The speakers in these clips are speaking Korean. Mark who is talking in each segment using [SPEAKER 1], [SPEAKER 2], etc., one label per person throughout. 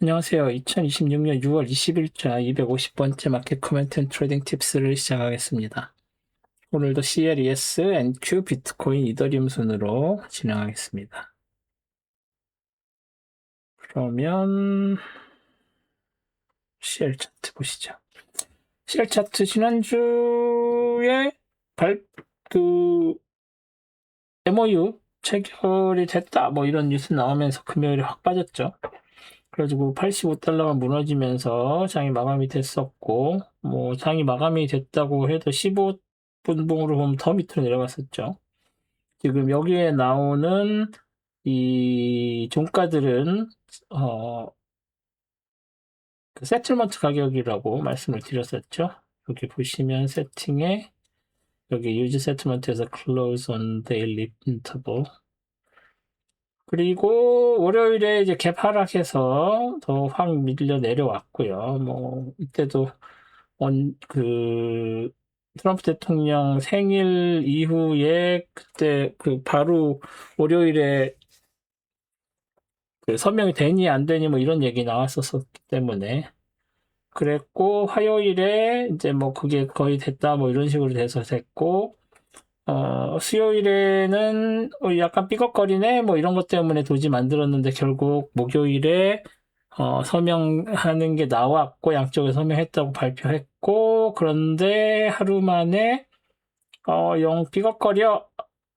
[SPEAKER 1] 안녕하세요. 2026년 6월 20일자 250번째 마켓 코멘트 앤 트레이딩 팁스를 시작하겠습니다. 오늘도 CLES, NQ, 비트코인, 이더리움 순으로 진행하겠습니다. 그러면 CL 차트 보시죠. CL 차트 지난주에 MOU 체결이 됐다 뭐 이런 뉴스 나오면서 금요일에 확 빠졌죠. 그래가지고 85달러가 무너지면서 장이 마감이 됐었고, 뭐 장이 마감이 됐다고 해도 15분봉으로 보면 더 밑으로 내려갔었죠. 지금 여기에 나오는 이 종가들은 그 세틀먼트 가격이라고 말씀을 드렸었죠. 여기 보시면 세팅에 여기 유즈 세틀먼트에서 close on daily interval, 그리고 월요일에 이제 갭 하락해서 더 확 밀려 내려왔고요. 뭐 이때도 트럼프 대통령 생일 이후에 그때 바로 월요일에 서명이 되니 안 되니 뭐 이런 얘기 나왔었기 때문에 그랬고, 화요일에 이제 뭐 그게 거의 됐다 뭐 이런 식으로 돼서 됐고, 수요일에는 약간 삐걱거리네 뭐 이런 것 때문에 도지 만들었는데 결국 목요일에 서명하는 게 나왔고 양쪽에 서명했다고 발표했고, 그런데 하루 만에 영 삐걱거려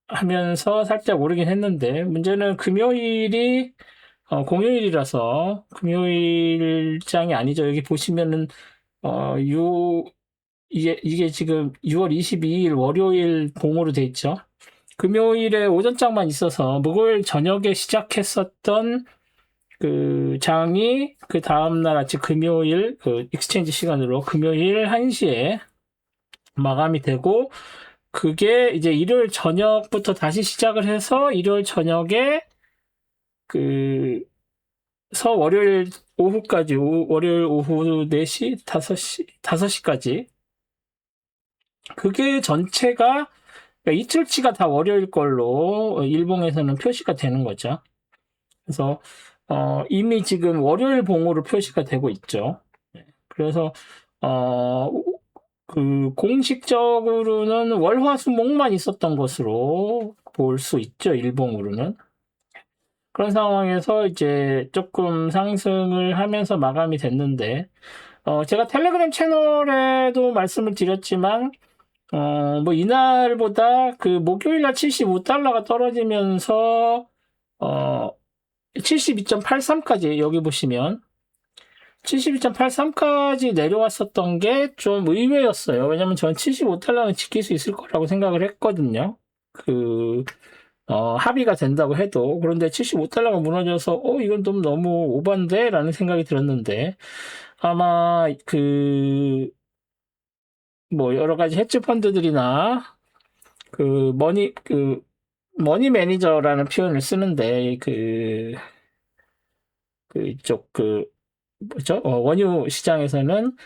[SPEAKER 1] 하면서 살짝 오르긴 했는데, 문제는 금요일이 공휴일이라서 금요일장이 아니죠. 여기 보시면은 어, 유, 이게 지금 6월 22일 월요일 봉으로 돼 있죠. 금요일에 오전장만 있어서 목요일 저녁에 시작했었던 그 장이 그 다음날 아침 금요일 그 익스체인지 시간으로 금요일 1시에 마감이 되고, 그게 이제 일요일 저녁부터 다시 시작을 해서 일요일 저녁에 월요일 오후까지, 월요일 오후 4시, 5시까지, 그게 전체가 그러니까 이틀치가 다 월요일 걸로 일봉에서는 표시가 되는 거죠. 그래서 이미 지금 월요일 봉으로 표시가 되고 있죠. 그래서 공식적으로는 월화수목만 있었던 것으로 볼 수 있죠, 일봉으로는. 그런 상황에서 이제 조금 상승을 하면서 마감이 됐는데, 제가 텔레그램 채널에도 말씀을 드렸지만, 뭐 이날보다 그 목요일날 75달러가 떨어지면서 72.83까지, 여기 보시면 72.83까지 내려왔었던 게 좀 의외였어요. 왜냐면 저는 75달러는 지킬 수 있을 거라고 생각을 했거든요. 합의가 된다고 해도. 그런데 75달러가 무너져서 이건 좀 너무 오반데? 라는 생각이 들었는데, 아마 뭐 여러 가지 헤지 펀드들이나 머니 매니저라는 표현을 쓰는데, 뭐죠? 원유 시장에서는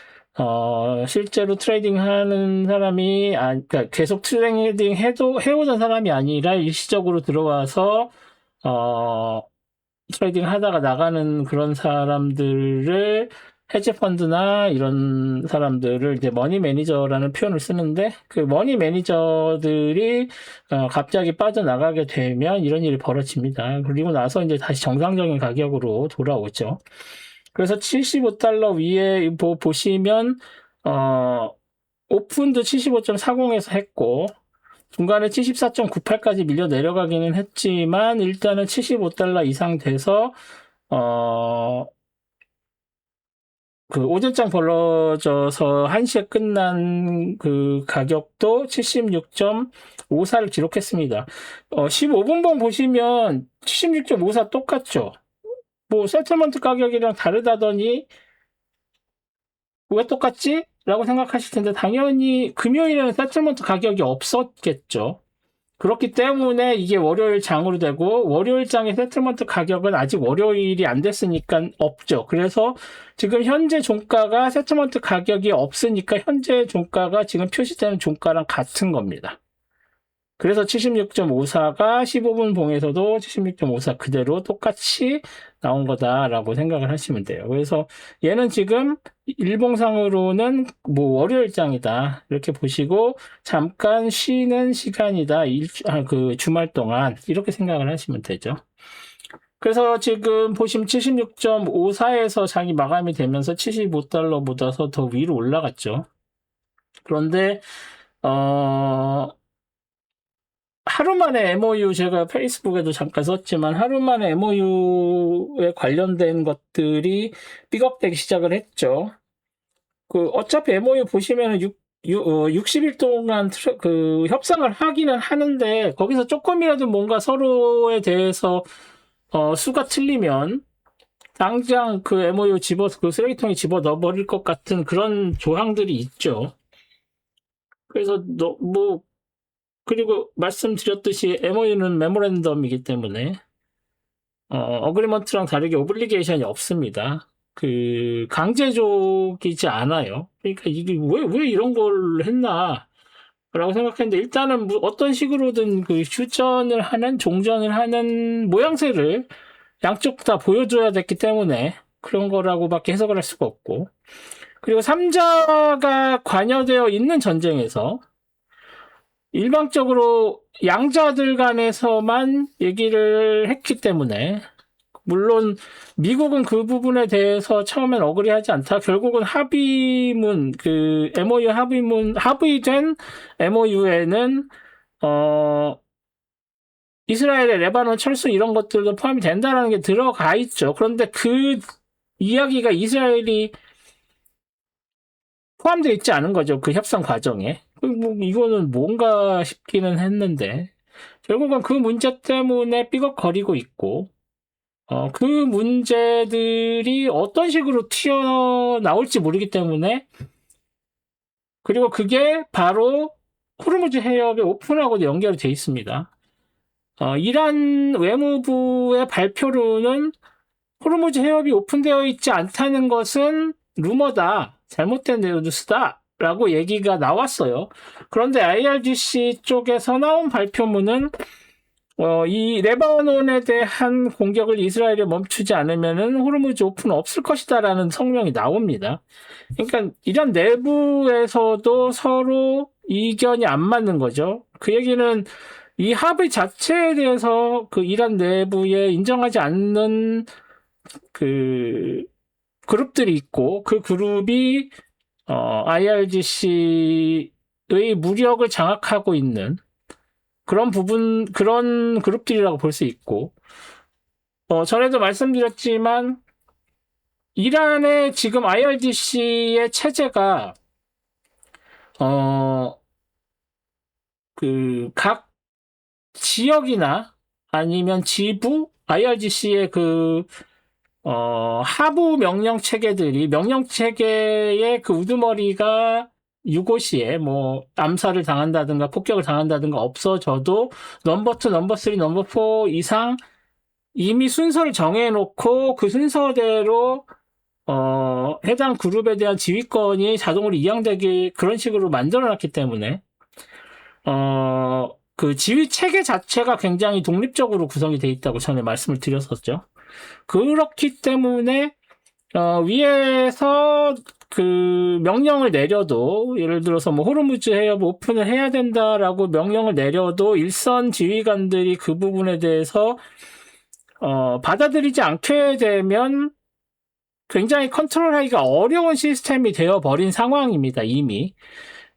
[SPEAKER 1] 실제로 트레이딩 하는 사람이, 그러니까 계속 트레이딩 해오던 사람이 아니라 일시적으로 들어와서 트레이딩 하다가 나가는 그런 사람들을, 헤지 펀드나 이런 사람들을 이제 머니 매니저라는 표현을 쓰는데, 그 머니 매니저들이 갑자기 빠져나가게 되면 이런 일이 벌어집니다. 그리고 나서 이제 다시 정상적인 가격으로 돌아오죠. 그래서 75달러 위에 보시면 오픈도 75.40에서 했고, 중간에 74.98까지 밀려 내려가기는 했지만 일단은 75달러 이상 돼서 그 오전장 벌어져서 1시에 끝난 그 가격도 76.54를 기록했습니다. 15분봉 보시면 76.54 똑같죠. 뭐 세틀먼트 가격이랑 다르다더니 왜 똑같지? 라고 생각하실 텐데, 당연히 금요일에는 세틀먼트 가격이 없었겠죠. 그렇기 때문에 이게 월요일 장으로 되고, 월요일 장의 세틀먼트 가격은 아직 월요일이 안 됐으니까 없죠. 그래서 지금 현재 종가가 세틀먼트 가격이 없으니까 현재 종가가 지금 표시되는 종가랑 같은 겁니다. 그래서 76.54가 15분 봉에서도 76.54 그대로 똑같이 나온 거다라고 생각을 하시면 돼요. 그래서 얘는 지금 일봉상으로는 뭐 월요일장이다 이렇게 보시고 잠깐 쉬는 시간이다 그 주말 동안 이렇게 생각을 하시면 되죠. 그래서 지금 보시면 76.54에서 장이 마감이 되면서 75달러보다서 더 위로 올라갔죠. 그런데 하루 만에 MOU 제가 페이스북에도 잠깐 썼지만 하루 만에 MOU에 관련된 것들이 삐걱대기 시작을 했죠. 어차피 MOU 보시면은 60일 동안 그 협상을 하기는 하는데 거기서 조금이라도 뭔가 서로에 대해서 수가 틀리면 당장 그 MOU 그 쓰레기통에 집어 넣어버릴 것 같은 그런 조항들이 있죠. 그래서 그리고 말씀드렸듯이 MOU는 메모랜덤이기 때문에 어그리먼트랑 다르게 오블리게이션이 없습니다. 그 강제적이지 않아요. 그러니까 이게 왜 이런 걸 했나 라고 생각했는데 일단은 어떤 식으로든 그 휴전을 하는 종전을 하는 모양새를 양쪽 다 보여줘야 됐기 때문에 그런 거라고밖에 해석을 할 수가 없고, 그리고 3자가 관여되어 있는 전쟁에서 일방적으로 양자들 간에서만 얘기를 했기 때문에, 물론 미국은 그 부분에 대해서 처음엔 어그리하지 않다. 결국은 합의문, 그 MOU 합의된 MOU에는 이스라엘의 레바논 철수 이런 것들도 포함이 된다는 게 들어가 있죠. 그런데 그 이야기가 이스라엘이 포함되어 있지 않은 거죠. 그 협상 과정에. 이거는 뭔가 싶기는 했는데 결국은 그 문제 때문에 삐걱거리고 있고, 그 문제들이 어떤 식으로 튀어나올지 모르기 때문에, 그리고 그게 바로 호르무즈 해협의 오픈하고도 연결이 돼 있습니다. 이란 외무부의 발표로는 호르무즈 해협이 오픈되어 있지 않다는 것은 루머다, 잘못된 뉴스다 라고 얘기가 나왔어요. 그런데 IRGC 쪽에서 나온 발표문은 이 레바논에 대한 공격을 이스라엘이 멈추지 않으면은 호르무즈 오픈 없을 것이다라는 성명이 나옵니다. 그러니까 이란 내부에서도 서로 이견이 안 맞는 거죠. 그 얘기는 이 합의 자체에 대해서 그 이란 내부에 인정하지 않는 그 그룹들이 있고, 그 그룹이 IRGC의 무력을 장악하고 있는 그런 그룹들이라고 볼 수 있고, 전에도 말씀드렸지만 이란의 지금 IRGC의 체제가 그 각 지역이나 아니면 지부 IRGC의 하부 명령 체계의 그 우두머리가 유고시에 뭐 암살을 당한다든가 폭격을 당한다든가 없어져도 넘버 2, 넘버 3, 넘버 4 이상 이미 순서를 정해놓고 그 순서대로 해당 그룹에 대한 지휘권이 자동으로 이양되게 그런 식으로 만들어놨기 때문에 그 지휘 체계 자체가 굉장히 독립적으로 구성이 돼 있다고 전에 말씀을 드렸었죠. 그렇기 때문에 위에서 그 명령을 내려도, 예를 들어서 뭐 호르무즈 해협 오픈을 해야 된다라고 명령을 내려도 일선 지휘관들이 그 부분에 대해서 받아들이지 않게 되면 굉장히 컨트롤하기가 어려운 시스템이 되어버린 상황입니다, 이미.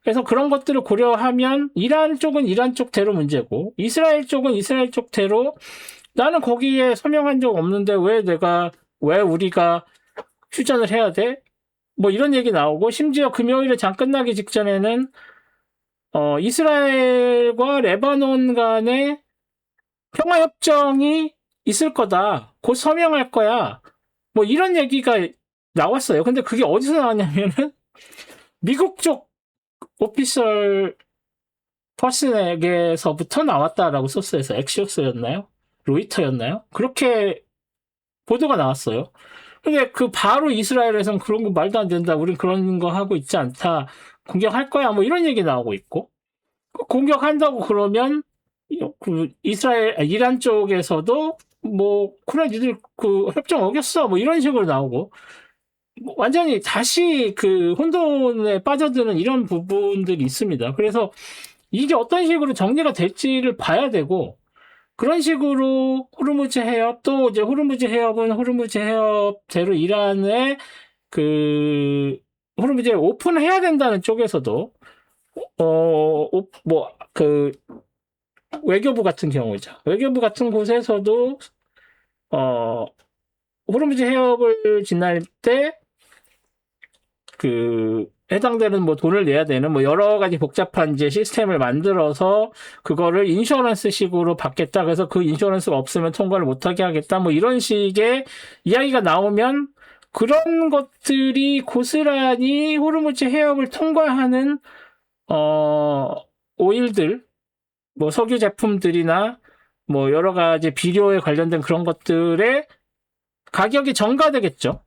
[SPEAKER 1] 그래서 그런 것들을 고려하면 이란 쪽은 이란 쪽대로 문제고, 이스라엘 쪽은 이스라엘 쪽대로 나는 거기에 서명한 적 없는데 왜 우리가 휴전을 해야 돼? 뭐 이런 얘기 나오고, 심지어 금요일에 장 끝나기 직전에는 이스라엘과 레바논 간의 평화협정이 있을 거다. 곧 서명할 거야. 뭐 이런 얘기가 나왔어요. 근데 그게 어디서 나왔냐면은 미국 쪽 오피셜 퍼슨에게서부터 나왔다라고 소스에서 엑시오스였나요? 로이터였나요? 그렇게 보도가 나왔어요. 근데 그 바로 이스라엘에선 그런 거 말도 안 된다. 우린 그런 거 하고 있지 않다. 공격할 거야. 뭐 이런 얘기 나오고 있고. 공격한다고 그러면 그 이란 쪽에서도 뭐 그래 니들 그 협정 어겼어 뭐 이런 식으로 나오고 뭐 완전히 다시 그 혼돈에 빠져드는 이런 부분들이 있습니다. 그래서 이게 어떤 식으로 정리가 될지를 봐야 되고 그런 식으로 호르무즈 해협 또 이제 호르무즈 해협은 호르무즈 해협대로 이란의 그 호르무즈에 오픈해야 된다는 쪽에서도 뭐 그 외교부 같은 경우죠. 외교부 같은 곳에서도 어 호르무즈 해협을 지날 때 그 해당되는 뭐 돈을 내야 되는 뭐 여러 가지 복잡한 이제 시스템을 만들어서 그거를 인슈런스식으로 받겠다. 그래서 그 인슈런스가 없으면 통과를 못하게 하겠다. 뭐 이런 식의 이야기가 나오면 그런 것들이 고스란히 호르무즈 해협을 통과하는 오일들, 뭐 석유 제품들이나 뭐 여러 가지 비료에 관련된 그런 것들의 가격이 전가되겠죠.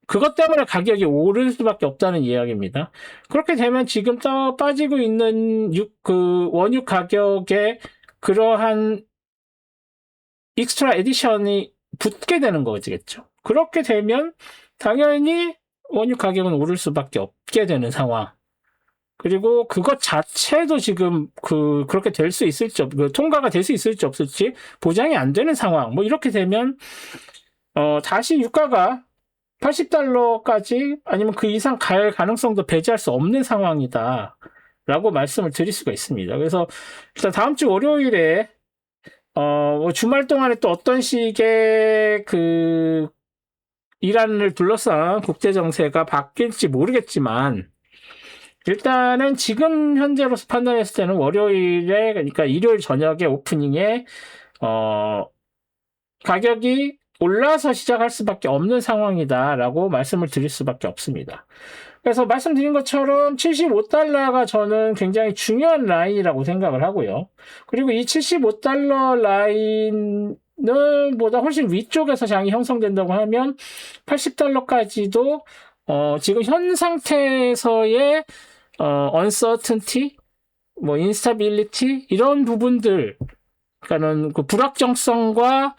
[SPEAKER 1] 그것 때문에 가격이 오를 수밖에 없다는 이야기입니다. 그렇게 되면 지금 빠지고 있는 원유 가격에 그러한 익스트라 에디션이 붙게 되는 거겠죠. 그렇게 되면 당연히 원유 가격은 오를 수밖에 없게 되는 상황. 그리고 그것 자체도 지금 그렇게 될 수 있을지 통과가 될 수 있을지 없을지 보장이 안 되는 상황. 뭐 이렇게 되면 다시 유가가 $80까지 아니면 그 이상 갈 가능성도 배제할 수 없는 상황이다. 라고 말씀을 드릴 수가 있습니다. 그래서 일단 다음 주 월요일에 뭐 주말 동안에 또 어떤 식의 이란을 둘러싼 국제 정세가 바뀔지 모르겠지만 일단은 지금 현재로서 판단했을 때는 월요일에 그러니까 일요일 저녁에 오프닝에 가격이 올라서 시작할 수밖에 없는 상황이다라고 말씀을 드릴 수밖에 없습니다. 그래서 말씀드린 것처럼 $75가 저는 굉장히 중요한 라인이라고 생각을 하고요. 그리고 이 $75 라인을 보다 훨씬 위쪽에서 장이 형성된다고 하면 $80까지도 지금 현 상태에서의 uncertainty, 뭐 instability 이런 부분들, 그러니까는 그 불확정성과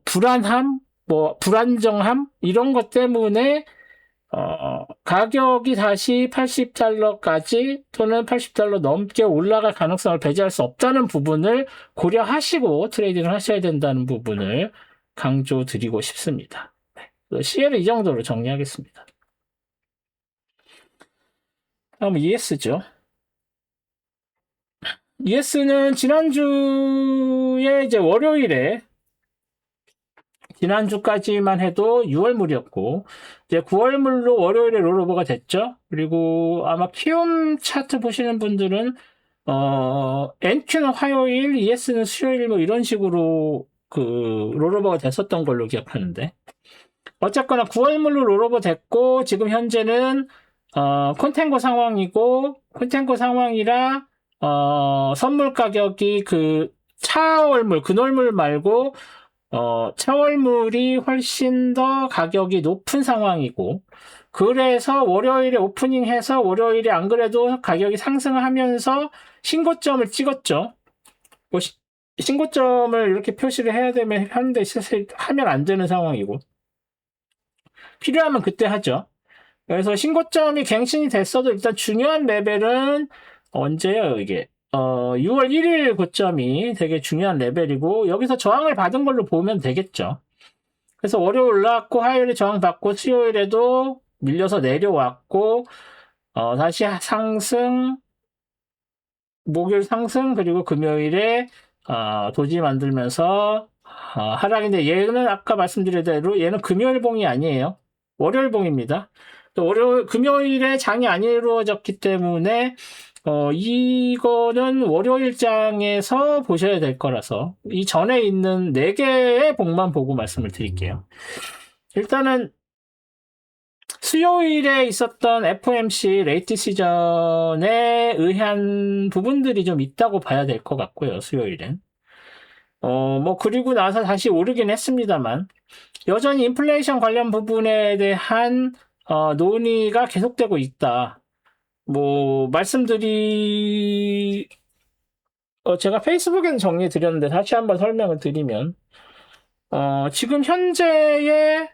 [SPEAKER 1] 불안함, 뭐 불안정함 이런 것 때문에 가격이 다시 $80까지 또는 $80 넘게 올라갈 가능성을 배제할 수 없다는 부분을 고려하시고 트레이딩을 하셔야 된다는 부분을 강조드리고 싶습니다. CL을 이 정도로 정리하겠습니다. 다음 ES죠. ES는 지난주에 이제 월요일에 지난주까지만 해도 6월물이었고 이제 9월물로 월요일에 롤오버가 됐죠. 그리고 아마 키움 차트 보시는 분들은 NQ는 화요일, ES는 수요일 뭐 이런 식으로 롤오버가 됐었던 걸로 기억하는데 어쨌거나 9월물로 롤오버 됐고 지금 현재는 콘텐고 상황이고 콘텐고 상황이라 선물 가격이 차월물, 근월물 말고 차월물이 훨씬 더 가격이 높은 상황이고 그래서 월요일에 오프닝해서 월요일에 안 그래도 가격이 상승하면서 신고점을 찍었죠. 뭐 신고점을 이렇게 표시를 해야 되면 하는데 하면 안 되는 상황이고 필요하면 그때 하죠. 그래서 신고점이 갱신이 됐어도 일단 중요한 레벨은 언제예요 이게 6월 1일 고점이 되게 중요한 레벨이고 여기서 저항을 받은 걸로 보면 되겠죠. 그래서 월요일 올라왔고 화요일에 저항받고 수요일에도 밀려서 내려왔고 다시 상승 목요일 상승 그리고 금요일에 도지 만들면서 하락인데 얘는 아까 말씀드린 대로 얘는 금요일봉이 아니에요. 월요일봉입니다. 또 금요일에 장이 안 이루어졌기 때문에 이거는 월요일장에서 보셔야 될 거라서 이 전에 있는 4개의 봉만 보고 말씀을 드릴게요. 일단은 수요일에 있었던 FOMC 레이트 시전에 의한 부분들이 좀 있다고 봐야 될 것 같고요. 수요일엔. 뭐 그리고 나서 다시 오르긴 했습니다만 여전히 인플레이션 관련 부분에 대한 논의가 계속되고 있다. 뭐 제가 페이스북에는 정리해 드렸는데 다시 한번 설명을 드리면 지금 현재의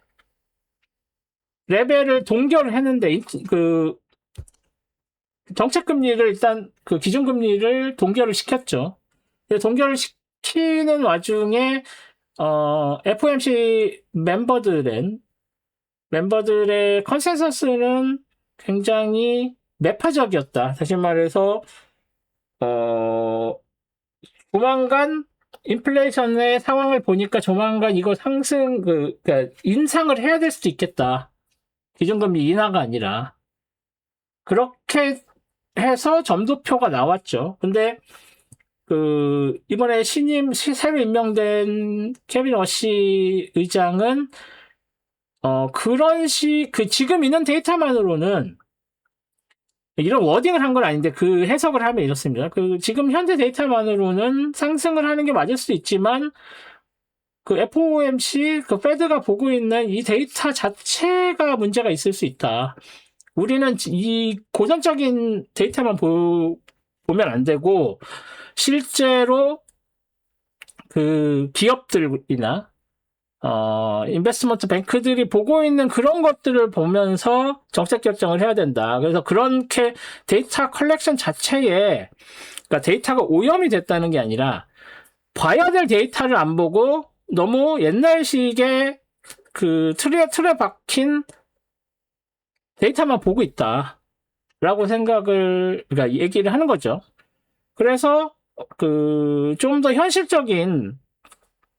[SPEAKER 1] 레벨을 동결을 했는데, 그, 정책금리를 일단, 그 기준금리를 동결을 시켰죠. 동결을 시키는 와중에, FOMC 멤버들의 컨센서스는 굉장히 매파적이었다. 다시 말해서, 조만간 인플레이션의 상황을 보니까 조만간 이거 그러니까 인상을 해야 될 수도 있겠다. 기준금리 인하가 아니라. 그렇게 해서 점도표가 나왔죠. 근데 이번에 새로 임명된 케빈 워시 의장은 지금 있는 데이터만으로는 이런 워딩을 한 건 아닌데 그 해석을 하면 이렇습니다. 지금 현재 데이터만으로는 상승을 하는 게 맞을 수 있지만 그 FOMC, 그 페드가 보고 있는 이 데이터 자체가 문제가 있을 수 있다. 우리는 이 고전적인 데이터만 보면 안 되고 실제로 그 기업들이나 인베스트먼트 뱅크들이 보고 있는 그런 것들을 보면서 정책 결정을 해야 된다. 그래서 그렇게 데이터 컬렉션 자체에, 그러니까 데이터가 오염이 됐다는 게 아니라, 봐야 될 데이터를 안 보고 너무 옛날식의 그 틀에 박힌 데이터만 보고 있다. 라고 그러니까 얘기를 하는 거죠. 그래서, 좀 더 현실적인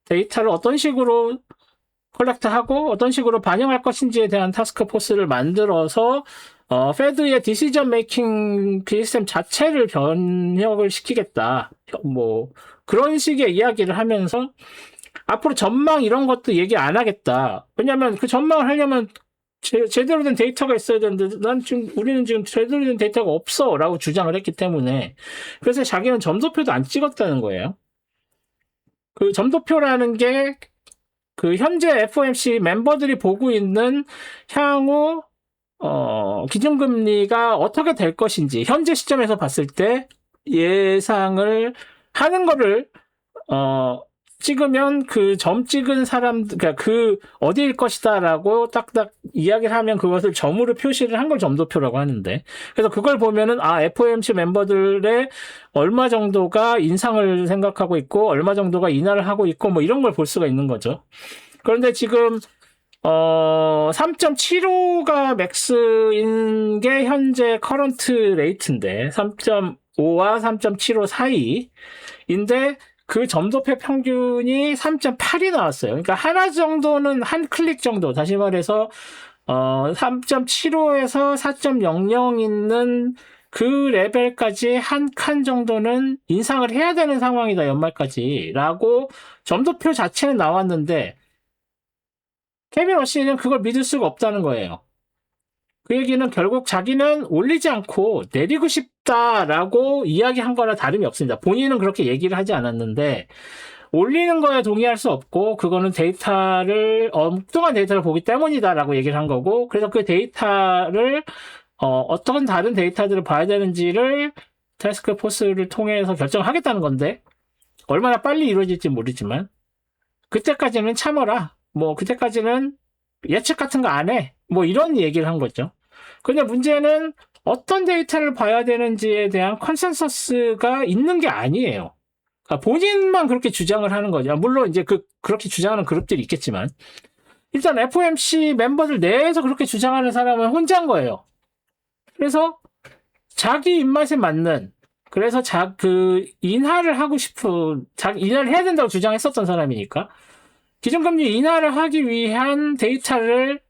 [SPEAKER 1] 데이터를 어떤 식으로 컬렉트하고 어떤 식으로 반영할 것인지에 대한 타스크 포스를 만들어서 페드의 디시전 메이킹 시스템 자체를 변혁을 시키겠다. 뭐 그런 식의 이야기를 하면서 앞으로 전망 이런 것도 얘기 안 하겠다. 왜냐하면 그 전망을 하려면 제대로 된 데이터가 있어야 되는데 우리는 지금 제대로 된 데이터가 없어라고 주장을 했기 때문에 그래서 자기는 점도표도 안 찍었다는 거예요. 그 점도표라는 게 그 현재 FOMC 멤버들이 보고 있는 향후 기준금리가 어떻게 될 것인지 현재 시점에서 봤을 때 예상을 하는 거를 찍으면 그 점 찍은 그러니까 어디일 것이다라고 딱딱 이야기를 하면 그것을 점으로 표시를 한 걸 점도표라고 하는데 그래서 그걸 보면은 FOMC 멤버들의 얼마 정도가 인상을 생각하고 있고 얼마 정도가 인하를 하고 있고 뭐 이런 걸 볼 수가 있는 거죠. 그런데 지금 3.75가 맥스인 게 현재 커런트 레이트인데 3.5와 3.75 사이인데 그 점도표 평균이 3.8이 나왔어요. 그러니까 하나 정도는 한 클릭 정도, 다시 말해서 3.75에서 4.00 있는 그 레벨까지 한 칸 정도는 인상을 해야 되는 상황이다, 연말까지라고 점도표 자체는 나왔는데 케빈 워시는 그걸 믿을 수가 없다는 거예요. 그 얘기는 결국 자기는 올리지 않고 내리고 싶다라고 이야기한 거나 다름이 없습니다. 본인은 그렇게 얘기를 하지 않았는데 올리는 거에 동의할 수 없고 그거는 엉뚱한 데이터를 보기 때문이다라고 얘기를 한 거고 그래서 그 데이터를 어떤 다른 데이터들을 봐야 되는지를 태스크 포스를 통해서 결정하겠다는 건데 얼마나 빨리 이루어질지 모르지만 그때까지는 참아라. 뭐 그때까지는 예측 같은 거 안 해. 뭐 이런 얘기를 한 거죠. 근데 문제는 어떤 데이터를 봐야 되는지에 대한 컨센서스가 있는 게 아니에요. 그러니까 본인만 그렇게 주장을 하는 거죠. 물론 이제 그렇게 주장하는 그룹들이 있겠지만 일단 FOMC 멤버들 내에서 그렇게 주장하는 사람은 혼자인 거예요. 그래서 자기 입맛에 맞는 그래서 인하를 하고 싶은 인하를 해야 된다고 주장했었던 사람이니까 기준금리 인하를 하기 위한 데이터를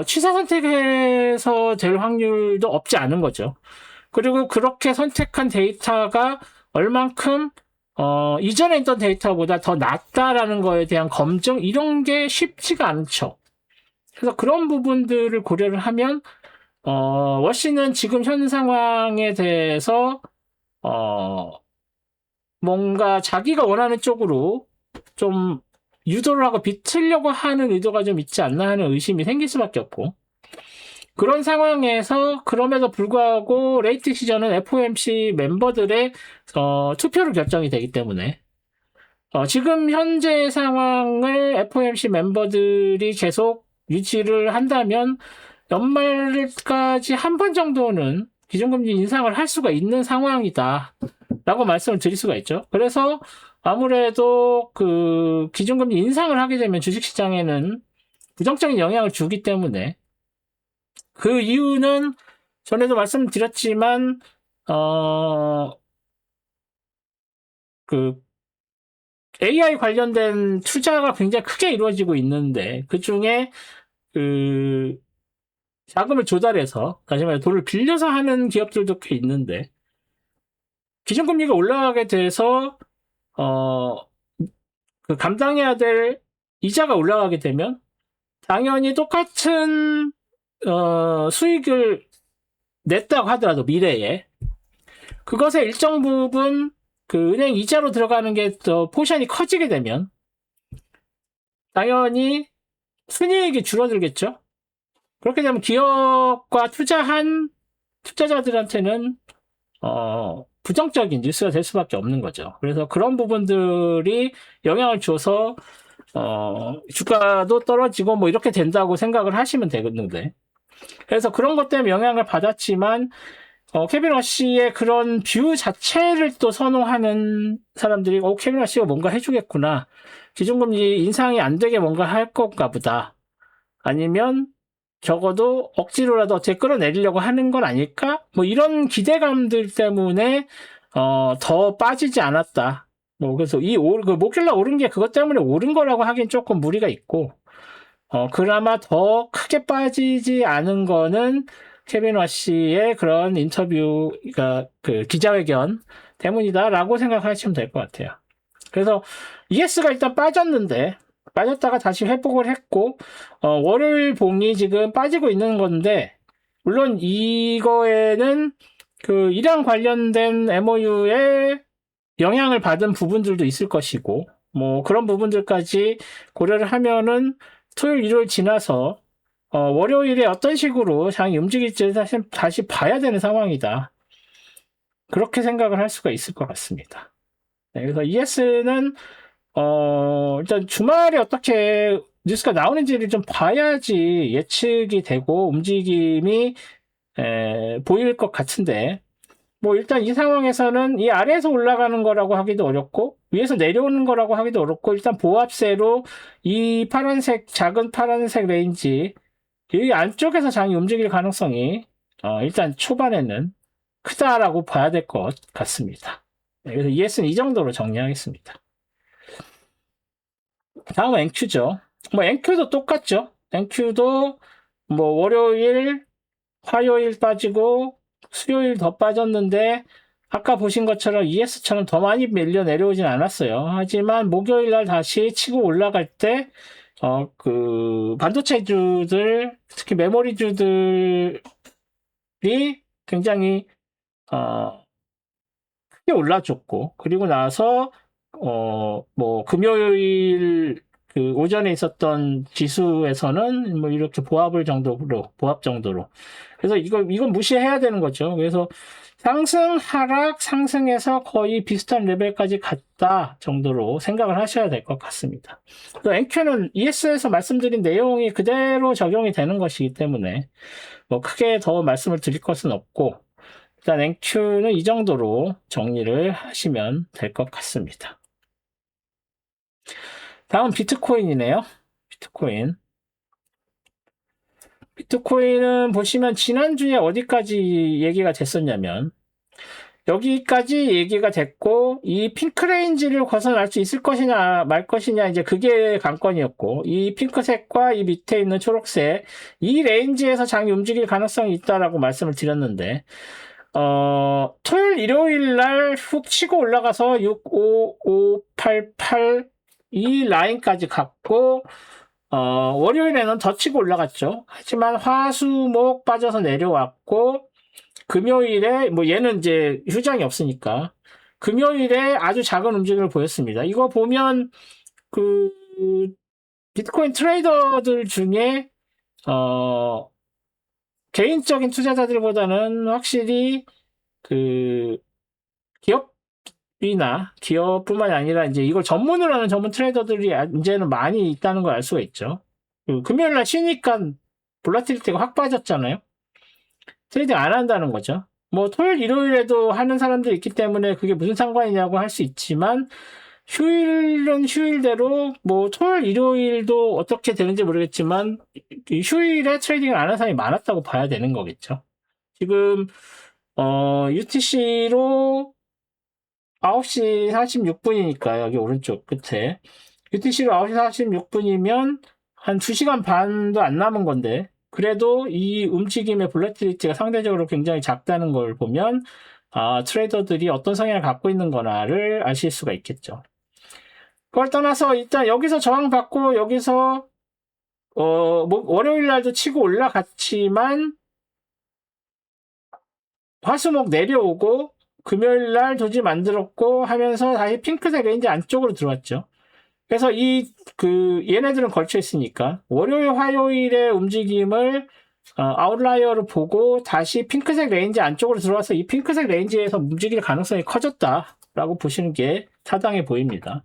[SPEAKER 1] 취사 선택해서 될 확률도 없지 않은 거죠. 그리고 그렇게 선택한 데이터가 얼만큼 이전에 있던 데이터보다 더 낫다라는 거에 대한 검증 이런 게 쉽지가 않죠. 그래서 그런 부분들을 고려를 하면 워시는 지금 현 상황에 대해서 뭔가 자기가 원하는 쪽으로 좀 유도를 하고 비틀려고 하는 의도가 좀 있지 않나 하는 의심이 생길 수밖에 없고 그런 상황에서 그럼에도 불구하고 레이트 시전은 FOMC 멤버들의 투표로 결정이 되기 때문에 지금 현재 상황을 FOMC 멤버들이 계속 유지를 한다면 연말까지 한 번 정도는 기준금리 인상을 할 수가 있는 상황이다 라고 말씀을 드릴 수가 있죠. 그래서 아무래도 그 기준금리 인상을 하게 되면 주식시장에는 부정적인 영향을 주기 때문에, 그 이유는 전에도 말씀드렸지만 그 AI 관련된 투자가 굉장히 크게 이루어지고 있는데, 그 중에 그 자금을 조달해서, 다시 말해 돈을 빌려서 하는 기업들도 꽤 있는데, 기준금리가 올라가게 돼서 그 감당해야 될 이자가 올라가게 되면 당연히 똑같은 수익을 냈다고 하더라도 미래에 그것의 일정 부분 그 은행 이자로 들어가는 게 더 포션이 커지게 되면 당연히 순이익이 줄어들겠죠. 그렇게 되면 기업과 투자한 투자자들한테는 부정적인 뉴스가 될 수밖에 없는 거죠. 그래서 그런 부분들이 영향을 줘서 주가도 떨어지고 뭐 이렇게 된다고 생각을 하시면 되겠는데, 그래서 그런 것 때문에 영향을 받았지만 케빈 러시의 그런 뷰 자체를 또 선호하는 사람들이 케빈 러시가 뭔가 해주겠구나, 기준금리 인상이 안 되게 뭔가 할 건가 보다, 아니면 적어도 억지로라도 어떻게 끌어내리려고 하는 건 아닐까? 뭐 이런 기대감들 때문에 더 빠지지 않았다. 뭐 그래서 그 목요일날 오른 게 그것 때문에 오른 거라고 하긴 조금 무리가 있고, 그나마 더 크게 빠지지 않은 거는 케빈 러시의 그런 인터뷰가 그 기자회견 때문이다라고 생각하시면 될 것 같아요. 그래서 ES가 일단 빠졌다가 다시 회복을 했고, 월요일 봉이 지금 빠지고 있는 건데, 물론 이거에는 그 이랑 관련된 MOU에 영향을 받은 부분들도 있을 것이고, 뭐 그런 부분들까지 고려를 하면은 토요일, 일요일 지나서 월요일에 어떤 식으로 장이 움직일지 다시 봐야 되는 상황이다. 그렇게 생각을 할 수가 있을 것 같습니다. 네, 그래서 ES는 일단 주말에 어떻게 뉴스가 나오는지를 좀 봐야지 예측이 되고 움직임이 보일 것 같은데, 뭐 일단 이 상황에서는 이 아래에서 올라가는 거라고 하기도 어렵고 위에서 내려오는 거라고 하기도 어렵고, 일단 보합세로 이 작은 파란색 레인지 이 안쪽에서 장이 움직일 가능성이 일단 초반에는 크다라고 봐야 될 것 같습니다. 네, 그래서 ES는 이 정도로 정리하겠습니다. 다음은 NQ죠. 뭐 NQ도 똑같죠. NQ도 뭐 월요일, 화요일 빠지고 수요일 더 빠졌는데, 아까 보신 것처럼 ES처럼 더 많이 밀려 내려오진 않았어요. 하지만 목요일 날 다시 치고 올라갈 때 그 반도체주들, 특히 메모리주들이 굉장히 크게 올라줬고, 그리고 나서 뭐 금요일 그 오전에 있었던 지수에서는 뭐 이렇게 보합 정도로. 그래서 이건 무시해야 되는 거죠. 그래서 상승, 하락, 상승해서 거의 비슷한 레벨까지 갔다 정도로 생각을 하셔야 될 것 같습니다. NQ는 ES에서 말씀드린 내용이 그대로 적용이 되는 것이기 때문에 뭐 크게 더 말씀을 드릴 것은 없고, 일단 NQ는 이 정도로 정리를 하시면 될 것 같습니다. 다음 비트코인이네요. 비트코인은 보시면 지난주에 어디까지 얘기가 됐었냐면 여기까지 얘기가 됐고, 이 핑크 레인지를 벗어날 수 있을 것이냐 말 것이냐, 이제 그게 관건이었고, 이 핑크색과 이 밑에 있는 초록색 이 레인지에서 장이 움직일 가능성이 있다라고 말씀을 드렸는데, 토요일, 일요일 날 훅 치고 올라가서 65588 이 라인까지 갔고, 월요일에는 더 치고 올라갔죠. 하지만 화수목 빠져서 내려왔고, 금요일에 뭐 얘는 이제 휴장이 없으니까 금요일에 아주 작은 움직임을 보였습니다. 이거 보면 그 비트코인 트레이더들 중에 개인적인 투자자들보다는 확실히 그 기업 이나 기업뿐만이 아니라 이제 이걸 전문으로 하는 전문 트레이더들이 이제는 많이 있다는 걸 알 수가 있죠. 금요일 날 쉬니까 볼라틸리티가 확 빠졌잖아요. 트레이딩 안 한다는 거죠. 뭐 토요일, 일요일에도 하는 사람들이 있기 때문에 그게 무슨 상관이냐고 할 수 있지만 휴일은 휴일대로 뭐 토요일, 일요일도 어떻게 되는지 모르겠지만 휴일에 트레이딩을 안 하는 사람이 많았다고 봐야 되는 거겠죠. 지금 UTC로 9시 46분이니까 여기 오른쪽 끝에 UTC로 9시 46분이면 한 2시간 반도 안 남은 건데 그래도 이 움직임의 볼라틸리티가 상대적으로 굉장히 작다는 걸 보면 트레이더들이 어떤 성향을 갖고 있는 거나를 아실 수가 있겠죠. 그걸 떠나서 일단 여기서 저항받고 여기서 뭐 월요일 날도 치고 올라갔지만 화수목 내려오고 금요일 날 도지 만들었고 하면서 다시 핑크색 레인지 안쪽으로 들어왔죠. 그래서 얘네들은 걸쳐 있으니까 월요일, 화요일의 움직임을 아웃라이어를 보고 다시 핑크색 레인지 안쪽으로 들어와서 이 핑크색 레인지에서 움직일 가능성이 커졌다라고 보시는 게 타당해 보입니다.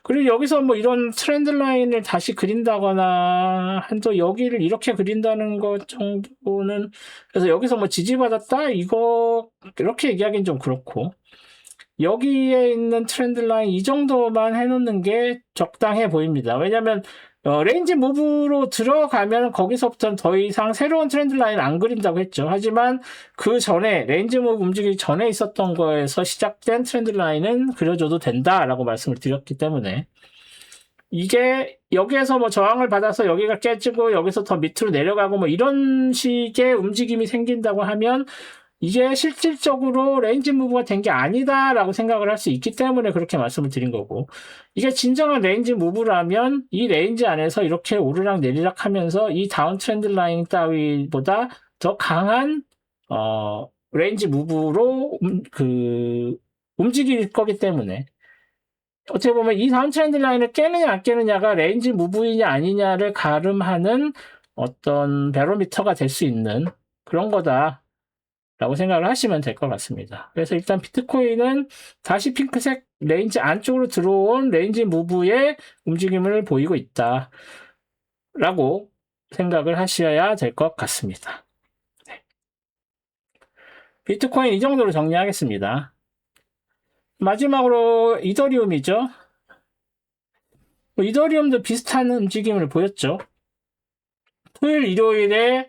[SPEAKER 1] 그리고 여기서 뭐 이런 트렌드 라인을 다시 그린다거나 한또 여기를 이렇게 그린다는 것 정도는 그래서 여기서 뭐 지지받았다 이거 이렇게 얘기하기는 좀 그렇고 여기에 있는 트렌드 라인 이 정도만 해놓는 게 적당해 보입니다. 왜냐하면 레인지 무브로 들어가면 거기서부터는 더 이상 새로운 트렌드 라인 안 그린다고 했죠. 하지만 그 전에 레인지 무브 움직이기 전에 있었던 거에서 시작된 트렌드 라인은 그려줘도 된다라고 말씀을 드렸기 때문에 이게 여기에서 뭐 저항을 받아서 여기가 깨지고 여기서 더 밑으로 내려가고 뭐 이런 식의 움직임이 생긴다고 하면 이게 실질적으로 레인지 무브가 된 게 아니다라고 생각을 할 수 있기 때문에 그렇게 말씀을 드린 거고 이게 진정한 레인지 무브라면 이 레인지 안에서 이렇게 오르락 내리락 하면서 이 다운 트렌드 라인 따위보다 더 강한 레인지 무브로 움직일 거기 때문에 어떻게 보면 이 다운 트렌드 라인을 깨느냐 안 깨느냐가 레인지 무브이냐 아니냐를 가름하는 어떤 베로미터가 될 수 있는 그런 거다. 라고 생각을 하시면 될 것 같습니다. 그래서 일단 비트코인은 다시 핑크색 레인지 안쪽으로 들어온 레인지 무브의 움직임을 보이고 있다. 라고 생각을 하셔야 될 것 같습니다. 네. 비트코인 이 정도로 정리하겠습니다. 마지막으로 이더리움이죠. 이더리움도 비슷한 움직임을 보였죠. 토요일, 일요일에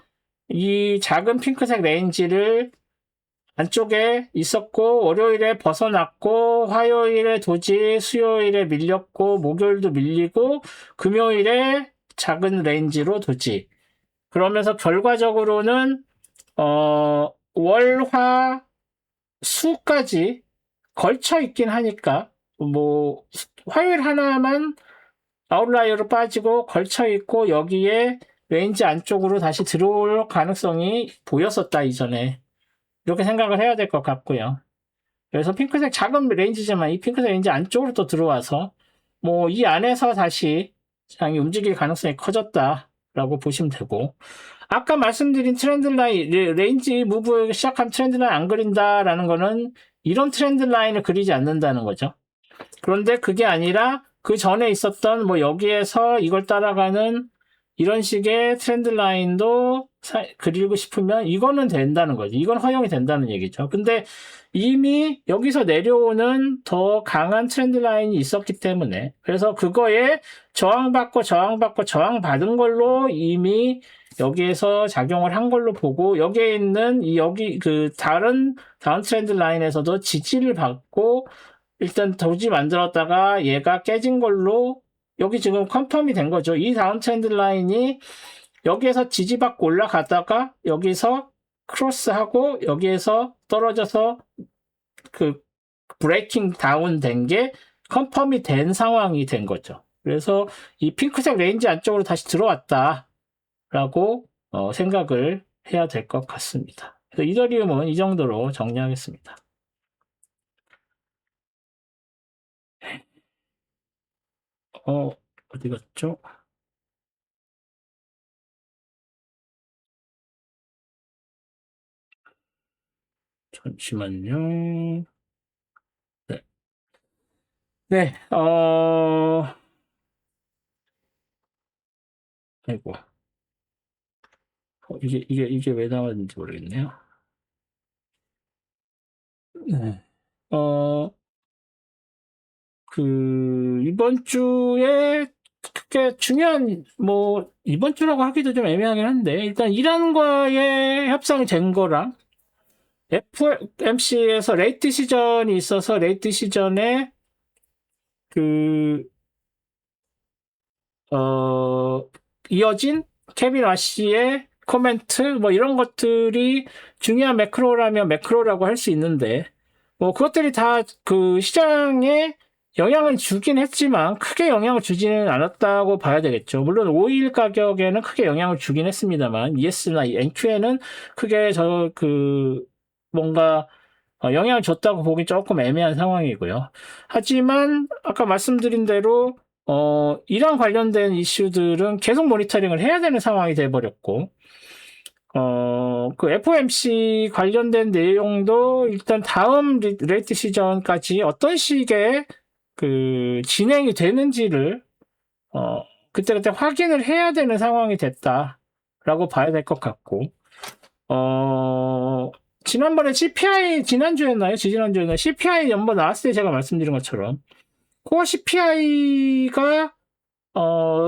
[SPEAKER 1] 이 작은 핑크색 레인지를 안쪽에 있었고 월요일에 벗어났고 화요일에 도지 수요일에 밀렸고 목요일도 밀리고 금요일에 작은 레인지로 도지 그러면서 결과적으로는 월화 수까지 걸쳐 있긴 하니까 뭐 화요일 하나만 아웃라이어로 빠지고 걸쳐 있고 여기에 레인지 안쪽으로 다시 들어올 가능성이 보였었다 이전에 이렇게 생각을 해야 될 것 같고요. 그래서 핑크색 작은 레인지지만 이 핑크색 레인지 안쪽으로 또 들어와서 뭐 이 안에서 다시 시장이 움직일 가능성이 커졌다라고 보시면 되고 아까 말씀드린 트렌드 라인 레인지 무브 시작한 트렌드 라인 안 그린다라는 거는 이런 트렌드 라인을 그리지 않는다는 거죠. 그런데 그게 아니라 그 전에 있었던 뭐 여기에서 이걸 따라가는 이런 식의 트렌드 라인도 그리고 싶으면 이거는 된다는 거지. 이건 허용이 된다는 얘기죠. 근데 이미 여기서 내려오는 더 강한 트렌드 라인이 있었기 때문에 그래서 그거에 저항받은 걸로 이미 여기에서 작용을 한 걸로 보고 여기에 있는 여기 그 다른 다운 트렌드 라인에서도 지지를 받고 일단 도지 만들었다가 얘가 깨진 걸로 여기 지금 컨펌이 된 거죠. 이 다운 트렌드 라인이 여기에서 지지받고 올라가다가 여기서 크로스하고 여기에서 떨어져서 그 브레이킹 다운 된 게 컨펌이 된 상황이 된 거죠. 그래서 이 핑크색 레인지 안쪽으로 다시 들어왔다라고 생각을 해야 될 것 같습니다. 그래서 이더리움은 이 정도로 정리하겠습니다. 어디 갔죠? 잠시만요. 네. 네, 아이고, 이게 왜 나왔는지 모르겠네요. 네. 어, 이번 주에 그게 중요한, 뭐, 이번 주라고 하기도 좀 애매하긴 한데, 일단 이란과의 협상이 된 거랑, FMC에서 레이트 시전이 있어서 레이트 시전에 그, 어, 이어진 케빈 와시의 코멘트, 뭐 이런 것들이 중요한 매크로라면 매크로라고 할 수 있는데, 뭐 그것들이 다 그 시장에 영향을 주긴 했지만 크게 영향을 주지는 않았다고 봐야 되겠죠. 물론 오일 가격에는 크게 영향을 주긴 했습니다만 ES나 NQ에는 크게 뭔가 영향을 줬다고 보기 조금 애매한 상황이고요. 하지만 아까 말씀드린 대로 이랑 관련된 이슈들은 계속 모니터링을 해야 되는 상황이 돼버렸고, 그 FOMC 관련된 내용도 일단 다음 레이트 시전까지 어떤 식의 진행이 되는지를, 그때그때 확인을 해야 되는 상황이 됐다라고 봐야 될 것 같고, 지난번에 CPI, 지난주였나요? 지지난주였나요? CPI 연번 나왔을 때 제가 말씀드린 것처럼, 코어 CPI가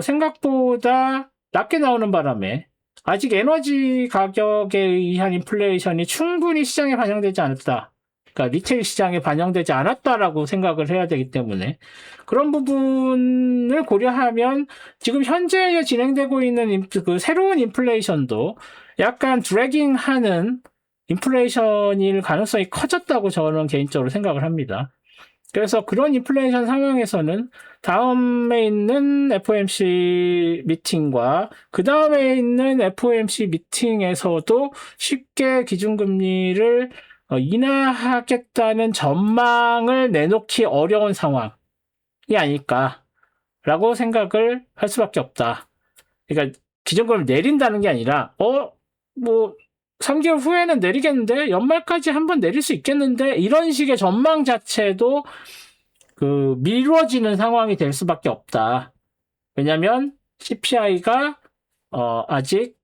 [SPEAKER 1] 생각보다 낮게 나오는 바람에 아직 에너지 가격에 의한 인플레이션이 충분히 시장에 반영되지 않았다. 그러니까 리테일 시장에 반영되지 않았다라고 생각을 해야 되기 때문에 그런 부분을 고려하면 지금 현재 진행되고 있는 그 새로운 인플레이션도 약간 드래깅하는 인플레이션일 가능성이 커졌다고 저는 개인적으로 생각을 합니다. 그래서 그런 인플레이션 상황에서는 다음에 있는 FOMC 미팅과 그 다음에 있는 FOMC 미팅에서도 쉽게 기준금리를 인하하겠다는 전망을 내놓기 어려운 상황이 아닐까라고 생각을 할 수밖에 없다. 그러니까 기준금리를 내린다는 게 아니라 뭐 3개월 후에는 내리겠는데 연말까지 한번 내릴 수 있겠는데 이런 식의 전망 자체도 미뤄지는 상황이 될 수밖에 없다. 왜냐하면 CPI가 아직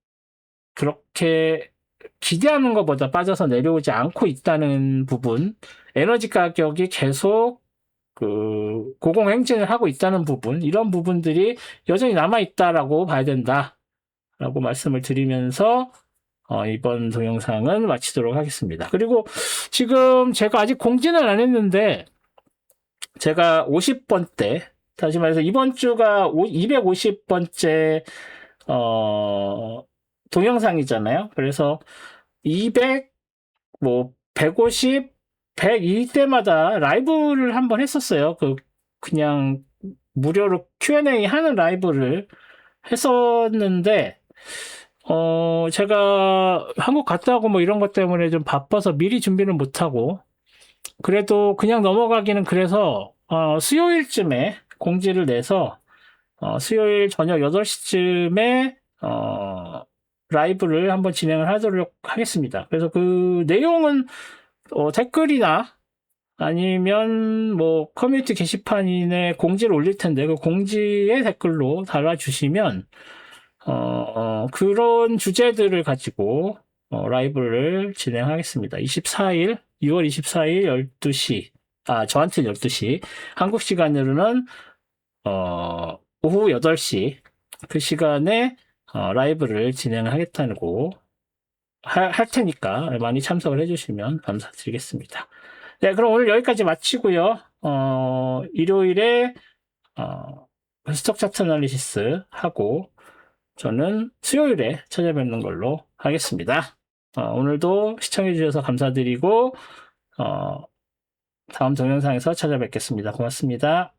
[SPEAKER 1] 그렇게 기대하는 것보다 빠져서 내려오지 않고 있다는 부분, 에너지 가격이 계속 고공행진을 하고 있다는 부분, 이런 부분들이 여전히 남아있다라고 봐야 된다라고 말씀을 드리면서 이번 동영상은 마치도록 하겠습니다. 그리고 지금 제가 아직 공지는 안 했는데 제가 50번째, 다시 말해서 이번 주가 250번째 동영상이잖아요. 그래서 200, 150, 100일 때마다 라이브를 한번 했었어요. 그냥 무료로 Q&A 하는 라이브를 했었는데 제가 한국 갔다 오고 뭐 이런 것 때문에 좀 바빠서 미리 준비를 못하고, 그래도 그냥 넘어가기는 그래서, 수요일쯤에 공지를 내서, 수요일 저녁 8시쯤에, 라이브를 한번 진행을 하도록 하겠습니다. 그래서 그 내용은, 댓글이나 아니면 뭐 커뮤니티 게시판에 공지를 올릴 텐데, 그 공지에 댓글로 달아주시면, 그런 주제들을 가지고 라이브를 진행하겠습니다. 6월 24일 12시, 저한테는 12시, 한국 시간으로는 오후 8시, 그 시간에 라이브를 진행하겠다고 할 테니까 많이 참석을 해주시면 감사드리겠습니다. 네, 그럼 오늘 여기까지 마치고요. 일요일에 스톡 차트 애널리시스 하고 저는 수요일에 찾아뵙는 걸로 하겠습니다. 오늘도 시청해주셔서 감사드리고, 다음 동영상에서 찾아뵙겠습니다. 고맙습니다.